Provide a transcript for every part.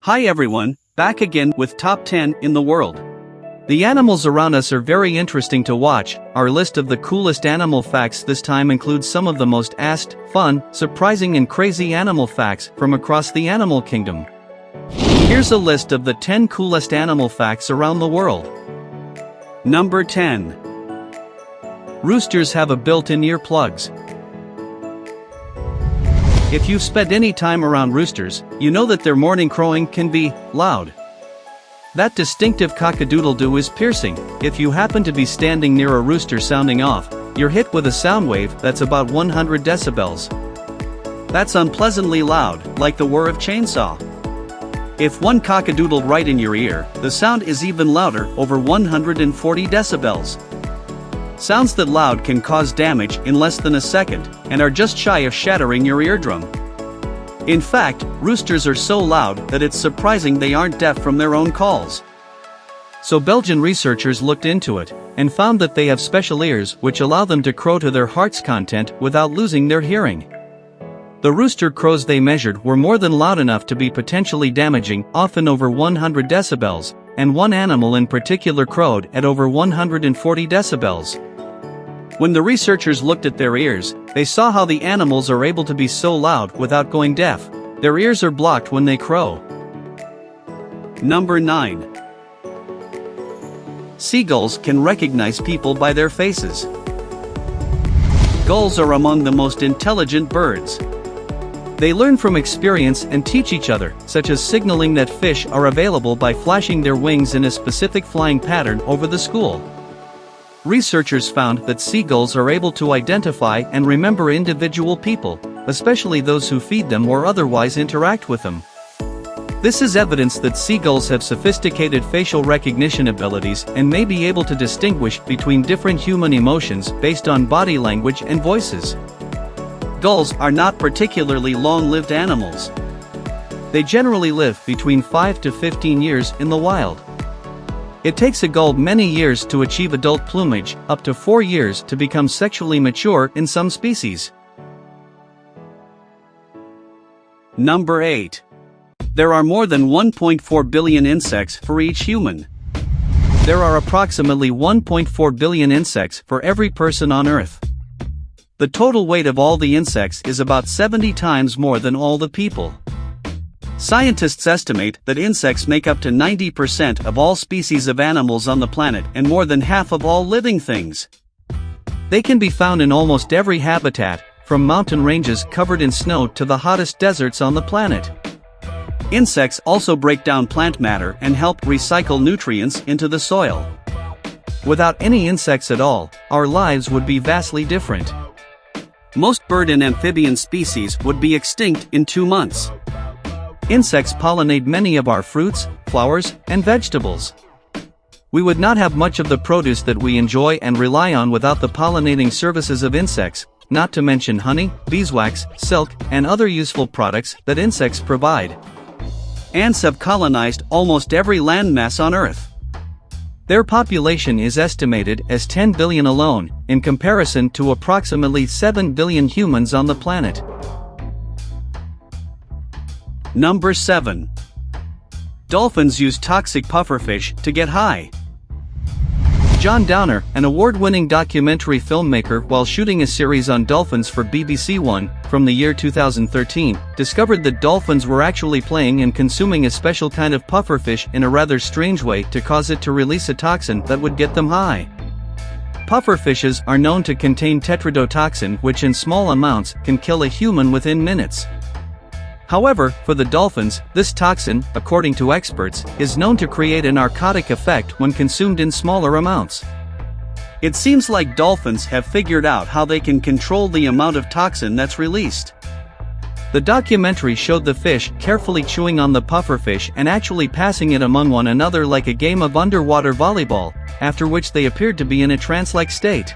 Hi everyone, back again with top 10 in the world. The animals around us are very interesting to watch. Our list of the coolest animal facts this time includes some of the most asked, fun, surprising and crazy animal facts from across the animal kingdom. Here's a list of the 10 coolest animal facts around the world. Number 10. Roosters have a built-in earplugs. If you've spent any time around roosters, you know that their morning crowing can be loud. That distinctive cock-a-doodle-doo is piercing. If you happen to be standing near a rooster sounding off, you're hit with a sound wave that's about 100 decibels. That's unpleasantly loud, like the whir of chainsaw. If one cock-a-doodled right in your ear, the sound is even louder, over 140 decibels. Sounds that loud can cause damage in less than a second, and are just shy of shattering your eardrum. In fact, roosters are so loud that it's surprising they aren't deaf from their own calls. So Belgian researchers looked into it, and found that they have special ears which allow them to crow to their heart's content without losing their hearing. The rooster crows they measured were more than loud enough to be potentially damaging, often over 100 decibels, and one animal in particular crowed at over 140 decibels. When the researchers looked at their ears, they saw how the animals are able to be so loud without going deaf. Their ears are blocked when they crow. Number 9. Seagulls can recognize people by their faces. Gulls are among the most intelligent birds. They learn from experience and teach each other, such as signaling that fish are available by flashing their wings in a specific flying pattern over the school. Researchers found that seagulls are able to identify and remember individual people, especially those who feed them or otherwise interact with them. This is evidence that seagulls have sophisticated facial recognition abilities and may be able to distinguish between different human emotions based on body language and voices. Gulls are not particularly long-lived animals. They generally live between 5 to 15 years in the wild. It takes a gull many years to achieve adult plumage, up to 4 years to become sexually mature in some species. Number 8. There are more than 1.4 billion insects for each human. There are approximately 1.4 billion insects for every person on Earth. The total weight of all the insects is about 70 times more than all the people. Scientists estimate that insects make up to 90% of all species of animals on the planet and more than half of all living things. They can be found in almost every habitat, from mountain ranges covered in snow to the hottest deserts on the planet. Insects also break down plant matter and help recycle nutrients into the soil. Without any insects at all, our lives would be vastly different. Most bird and amphibian species would be extinct in 2 months. Insects pollinate many of our fruits, flowers, and vegetables. We would not have much of the produce that we enjoy and rely on without the pollinating services of insects, not to mention honey, beeswax, silk, and other useful products that insects provide. Ants have colonized almost every landmass on Earth. Their population is estimated as 10 billion alone, in comparison to approximately 7 billion humans on the planet. Number 7. Dolphins use toxic pufferfish to get high. John Downer, an award-winning documentary filmmaker while shooting a series on dolphins for BBC One, from the year 2013, discovered that dolphins were actually playing and consuming a special kind of pufferfish in a rather strange way to cause it to release a toxin that would get them high. Pufferfishes are known to contain tetrodotoxin, which in small amounts can kill a human within minutes. However, for the dolphins, this toxin, according to experts, is known to create a narcotic effect when consumed in smaller amounts. It seems like dolphins have figured out how they can control the amount of toxin that's released. The documentary showed the fish carefully chewing on the pufferfish and actually passing it among one another like a game of underwater volleyball, after which they appeared to be in a trance-like state.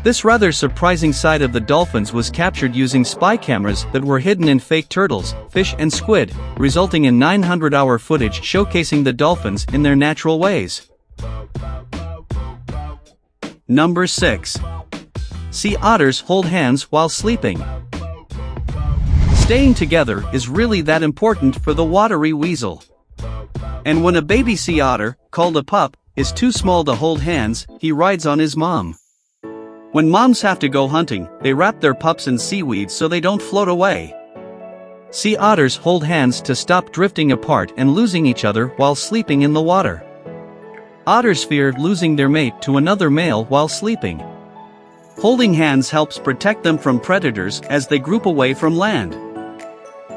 This rather surprising side of the dolphins was captured using spy cameras that were hidden in fake turtles, fish and squid, resulting in 900-hour footage showcasing the dolphins in their natural ways. Number 6. Sea otters hold hands while sleeping. Staying together is really that important for the watery weasel. And when a baby sea otter, called a pup, is too small to hold hands, he rides on his mom. When moms have to go hunting, they wrap their pups in seaweed so they don't float away. Sea otters hold hands to stop drifting apart and losing each other while sleeping in the water. Otters fear losing their mate to another male while sleeping. Holding hands helps protect them from predators as they group away from land.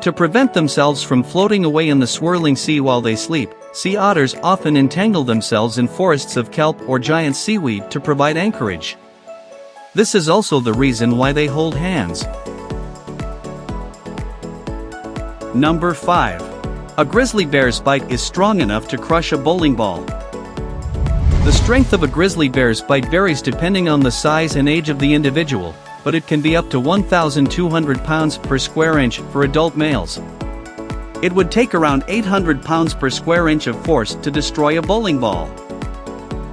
To prevent themselves from floating away in the swirling sea while they sleep, sea otters often entangle themselves in forests of kelp or giant seaweed to provide anchorage. This is also the reason why they hold hands. Number 5. A grizzly bear's bite is strong enough to crush a bowling ball. The strength of a grizzly bear's bite varies depending on the size and age of the individual, but it can be up to 1,200 pounds per square inch for adult males. It would take around 800 pounds per square inch of force to destroy a bowling ball.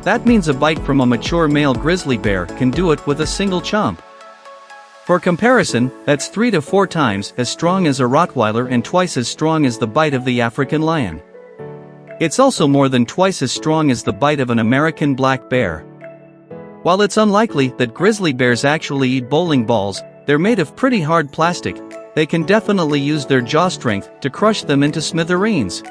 That means a bite from a mature male grizzly bear can do it with a single chomp. For comparison, that's 3 to 4 times as strong as a Rottweiler and twice as strong as the bite of the African lion. It's also more than twice as strong as the bite of an American black bear. While it's unlikely that grizzly bears actually eat bowling balls, they're made of pretty hard plastic. They can definitely use their jaw strength to crush them into smithereens.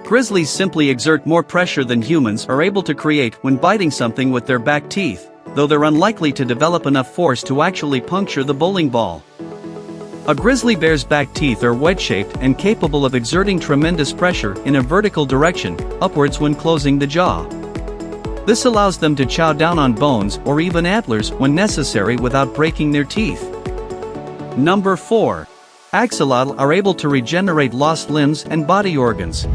Grizzlies simply exert more pressure than humans are able to create when biting something with their back teeth, though they're unlikely to develop enough force to actually puncture the bowling ball. A grizzly bear's back teeth are wedge-shaped and capable of exerting tremendous pressure in a vertical direction, upwards when closing the jaw. This allows them to chow down on bones or even antlers when necessary without breaking their teeth. Number 4. Axolotl are able to regenerate lost limbs and body organs.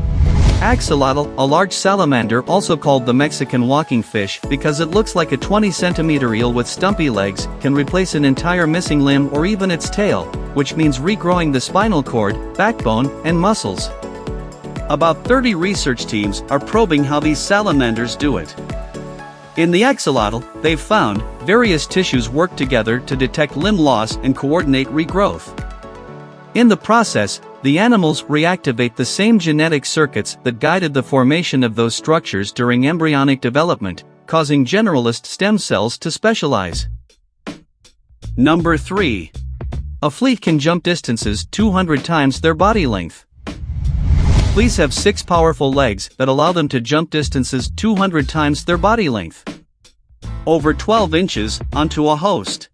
Axolotl, a large salamander also called the Mexican walking fish because it looks like a 20-centimeter eel with stumpy legs, can replace an entire missing limb or even its tail, which means regrowing the spinal cord, backbone, and muscles. About 30 research teams are probing how these salamanders do it. In the axolotl, they've found various tissues work together to detect limb loss and coordinate regrowth. In the process, the animals reactivate the same genetic circuits that guided the formation of those structures during embryonic development, causing generalist stem cells to specialize. Number 3. A flea can jump distances 200 times their body length. Fleas have 6 powerful legs that allow them to jump distances 200 times their body length. Over 12 inches onto a host.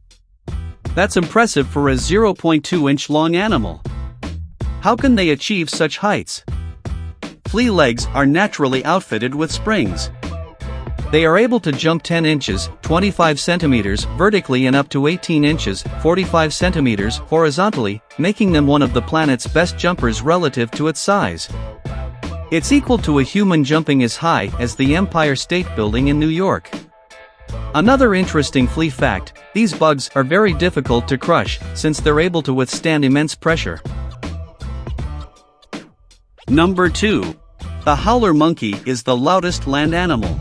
That's impressive for a 0.2-inch long animal. How can they achieve such heights? Flea legs are naturally outfitted with springs. They are able to jump 10 inches, 25 centimeters vertically and up to 18 inches, 45 centimeters horizontally, making them one of the planet's best jumpers relative to its size. It's equal to a human jumping as high as the Empire State Building in New York. Another interesting flea fact, these bugs are very difficult to crush, since they're able to withstand immense pressure. Number 2. The howler monkey is the loudest land animal.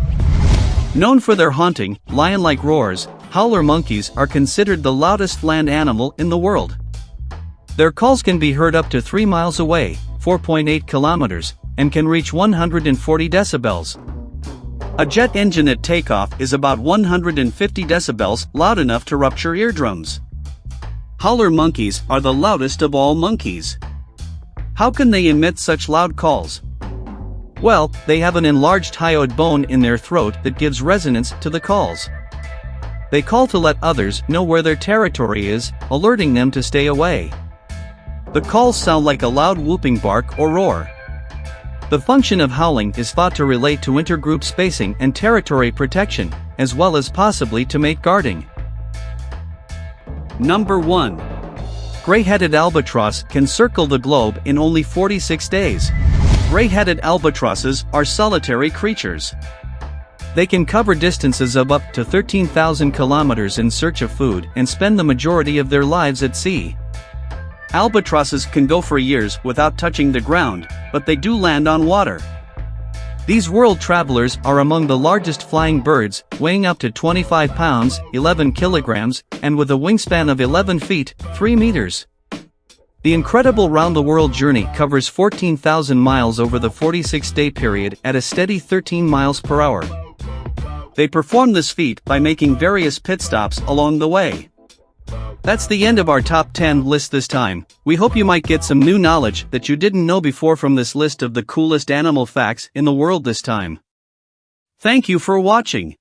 Known for their haunting, lion-like roars, howler monkeys are considered the loudest land animal in the world. Their calls can be heard up to 3 miles away, 4.8 kilometers, and can reach 140 decibels. A jet engine at takeoff is about 150 decibels, loud enough to rupture eardrums. Howler monkeys are the loudest of all monkeys. How can they emit such loud calls? Well, they have an enlarged hyoid bone in their throat that gives resonance to the calls. They call to let others know where their territory is, alerting them to stay away. The calls sound like a loud whooping bark or roar. The function of howling is thought to relate to intergroup spacing and territory protection, as well as possibly to mate guarding. Number 1. Greyheaded albatross can circle the globe in only 46 days. Greyheaded albatrosses are solitary creatures. They can cover distances of up to 13,000 kilometers in search of food and spend the majority of their lives at sea. Albatrosses can go for years without touching the ground, but they do land on water. These world travelers are among the largest flying birds, weighing up to 25 pounds, 11 kilograms, and with a wingspan of 11 feet, 3 meters. The incredible round-the-world journey covers 14,000 miles over the 46-day period at a steady 13 miles per hour. They perform this feat by making various pit stops along the way. That's the end of our top 10 list this time. We hope you might get some new knowledge that you didn't know before from this list of the coolest animal facts in the world this time. Thank you for watching.